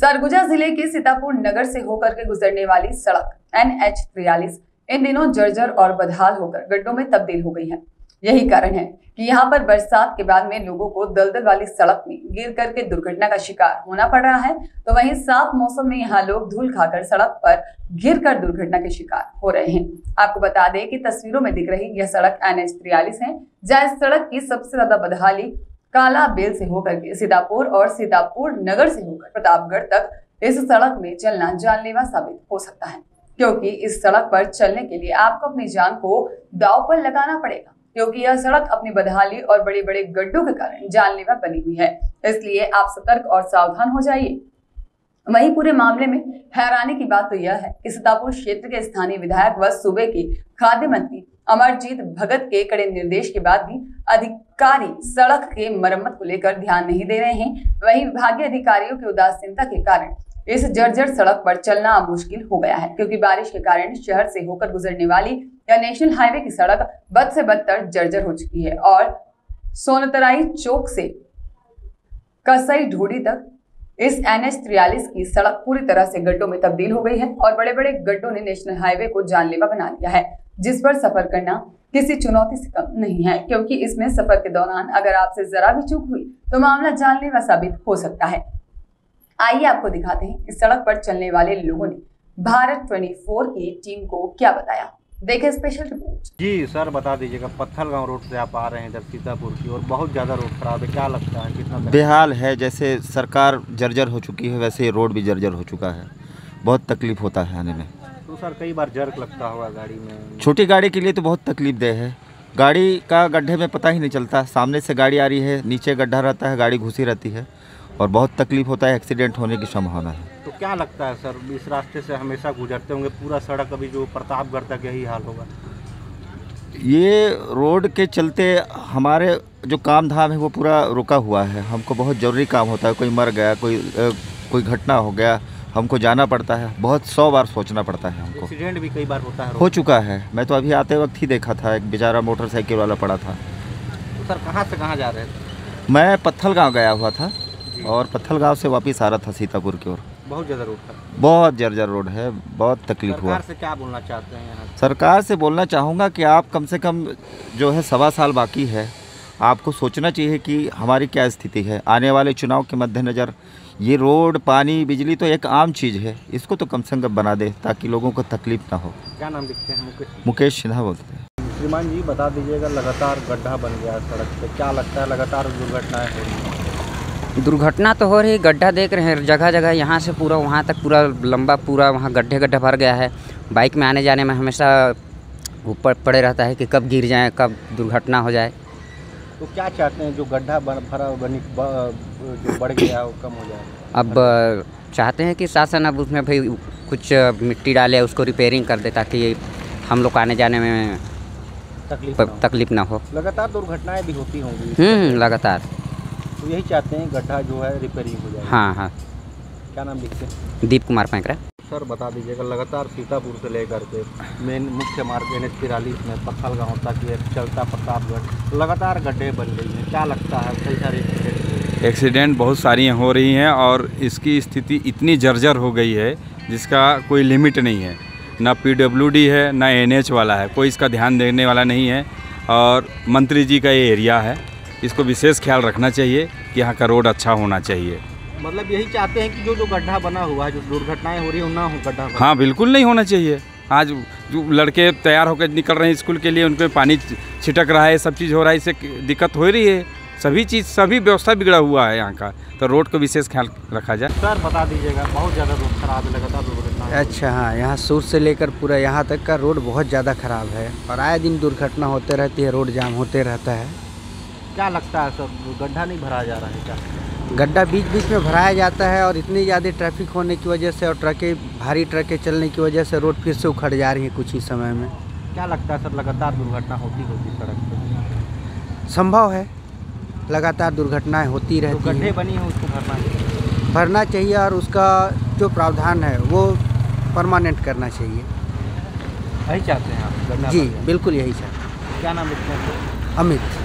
सरगुजा जिले के सीतापुर नगर से होकर के गुजरने वाली सड़क NH43 इन दिनों जर्जर और बदहाल होकर गड्ढों में तब्दील हो गई है। यही कारण है कि यहाँ पर बरसात के बाद में लोगों को दलदल वाली सड़क में गिर करके दुर्घटना का शिकार होना पड़ रहा है, तो वहीं साफ मौसम में यहाँ लोग धूल खाकर सड़क पर गिरकर दुर्घटना के शिकार हो रहे हैं। आपको बता दें कि तस्वीरों में दिख रही यह सड़क NH43 है, जहाँ इस सड़क की सबसे ज्यादा बदहाली काला बेल से होकर के सीतापुर और सीतापुर नगर से होकर प्रतापगढ़ तक इस सड़क में चलना जानलेवा साबित हो सकता है, क्योंकि इस सड़क पर चलने के लिए आपको अपनी जान को दांव पर लगाना पड़ेगा, क्योंकि यह सड़क अपनी बदहाली और बड़े बड़े गड्ढों के कारण जानलेवा बनी हुई है। इसलिए आप सतर्क और सावधान हो जाइए। वहीं पूरे मामले में हैरानी की बात तो यह है कि सीतापुर क्षेत्र के स्थानीय विधायक व सूबे के खाद्य मंत्री अमरजीत भगत के कड़े निर्देश के बाद भी अधिकारी सड़क के मरम्मत को लेकर ध्यान नहीं दे रहे हैं। वहीं विभागीय अधिकारियों की उदासीनता के कारण इस जर्जर सड़क पर चलना मुश्किल हो गया है, क्योंकि बारिश के कारण शहर से होकर गुजरने वाली या नेशनल हाईवे की सड़क बद से बदतर जर्जर हो चुकी है और सोनतराई चौक से कसई ढूढ़ी तक इस NH43 की सड़क पूरी तरह से गड्ढों में तब्दील हो गई है और बड़े बड़े गड्ढों ने नेशनल हाईवे को जानलेवा बना दिया है, जिस पर सफर करना किसी चुनौती से कम नहीं है, क्योंकि इसमें सफर के दौरान अगर आपसे जरा भी चूक हुई तो मामला जानलेवा साबित हो सकता है। आइए आपको दिखाते हैं इस सड़क पर चलने वाले लोगों ने भारत 24 की टीम को क्या बताया। देखें स्पेशल रिपोर्ट। जी सर, बता दीजिएगा, पत्थलगांव रोड से आप आ रहे हैं इधर सीतापुर की और बहुत ज़्यादा रोड खराब है, क्या लगता है कितना बेहाल है? जैसे सरकार जर्जर हो चुकी है वैसे रोड भी जर्जर हो चुका है, बहुत तकलीफ होता है आने में। तो सर कई बार जर्क लगता होगा गाड़ी में? छोटी गाड़ी के लिए तो बहुत तकलीफ दे है, गाड़ी का गड्ढे में पता ही नहीं चलता, सामने से गाड़ी आ रही है, नीचे गड्ढा रहता है, गाड़ी घुसी रहती है और बहुत तकलीफ होता है, एक्सीडेंट होने की संभावना है। तो क्या लगता है सर, इस रास्ते से हमेशा गुजरते होंगे, पूरा सड़क अभी जो प्रतापगढ़ तक यही हाल होगा? ये रोड के चलते हमारे जो काम धाम है वो पूरा रुका हुआ है। हमको बहुत ज़रूरी काम होता है, कोई मर गया, कोई घटना हो गया, हमको जाना पड़ता है, बहुत 100 बार सोचना पड़ता है हमको। एक्सीडेंट भी कई बार होता है, हो चुका है। मैं तो अभी आते वक्त ही देखा था, एक बेचारा मोटरसाइकिल वाला पड़ा था। तो सर कहाँ से कहाँ जा रहे थे? मैं पत्थलगांव गया हुआ था और पत्थलगांव से वापस आ रहा था सीतापुर की ओर। बहुत ज़्यादा रोड था, बहुत जर्जर रोड है, बहुत तकलीफ हुआ। सरकार से क्या बोलना चाहते हैं यहाँ? सरकार से बोलना चाहूँगा कि आप कम से कम जो है 1.25 साल बाकी है, आपको सोचना चाहिए कि हमारी क्या स्थिति है। आने वाले चुनाव के मद्देनज़र ये रोड, पानी, बिजली तो एक आम चीज़ है, इसको तो कम से कम बना दे ताकि लोगों को तकलीफ ना हो। क्या नाम लिखते हैं? मुकेश सिन्हा बोलते हैं। श्रीमान जी बता दीजिएगा, लगातार गड्ढा बन गया सड़क पे, क्या लगता है लगातार दुर्घटनाएं हो रही हैं? दुर्घटना तो हो रही, गड्ढा देख रहे हैं जगह जगह, यहाँ से पूरा वहाँ तक पूरा लंबा पूरा वहाँ गड्ढे भर गया है। बाइक में आने जाने में हमेशा ऊपर पड़े रहता है कि कब गिर जाए, कब दुर्घटना हो जाए। तो क्या चाहते हैं, जो गड्ढा जो बढ़ गया है वो कम हो जाए? अब चाहते हैं कि शासन अब उसमें भाई कुछ मिट्टी डाले, उसको रिपेयरिंग कर दे ताकि हम लोग आने जाने में तकलीफ ना हो। लगातार दुर्घटनाएं भी होती होंगी? लगातार। तो यही चाहते हैं गड्ढा जो है रिपेयरिंग हो जाए? हाँ। क्या नाम लिखते हैं? दीप कुमार पैंकरा। सर बता दीजिएगा, लगातार सीतापुर से लेकर के मेन मुख्य मार्ग NH43 में पत्थलगांव तक ये चलता प्रतापगढ़ लगातार गड्ढे बन रही हैं, क्या लगता है कई सारे एक्सीडेंट बहुत सारी हो रही हैं और इसकी स्थिति इतनी जर्जर हो गई है जिसका कोई लिमिट नहीं है। ना PWD है ना NH वाला है, कोई इसका ध्यान देने वाला नहीं है और मंत्री जी का ये एरिया है, इसको विशेष ख्याल रखना चाहिए कि यहाँ का रोड अच्छा होना चाहिए। मतलब यही चाहते हैं कि जो गड्ढा बना हुआ है, जो दुर्घटनाएं हो रही है ना हो गड्ढा? हाँ, बिल्कुल नहीं होना चाहिए। आज जो लड़के तैयार होकर निकल रहे हैं स्कूल के लिए, उन पर पानी छिटक रहा है, सब चीज़ हो रहा है, इससे दिक्कत हो रही है। सभी व्यवस्था बिगड़ा हुआ है यहाँ का, तो रोड को विशेष ख्याल रखा जाए। सर बता दीजिएगा, बहुत ज़्यादा रोड खराब है, लगातार दुर्घटना? अच्छा हाँ, यहाँ सूर से लेकर पूरा यहाँ तक का रोड बहुत ज़्यादा ख़राब है और आए दिन दुर्घटना होते रहती है, रोड जाम होते रहता है। क्या लगता है सर, गड्ढा नहीं भरा जा रहा है क्या? गड्ढा बीच बीच में भराया जाता है और इतनी ज़्यादा ट्रैफिक होने की वजह से और भारी ट्रकें चलने की वजह से रोड फिर से उखड़ जा रही है कुछ ही समय में। क्या लगता है सर, लगातार दुर्घटना होती सड़क पर? संभव है, लगातार दुर्घटनाएं होती रहती हैं। गड्ढे बनी है उसको भरना चाहिए और उसका जो प्रावधान है वो परमानेंट करना चाहिए। यही चाहते हैं आप? जी बिल्कुल यही चाहते हैं। क्या नाम लिखते हैं? अमित।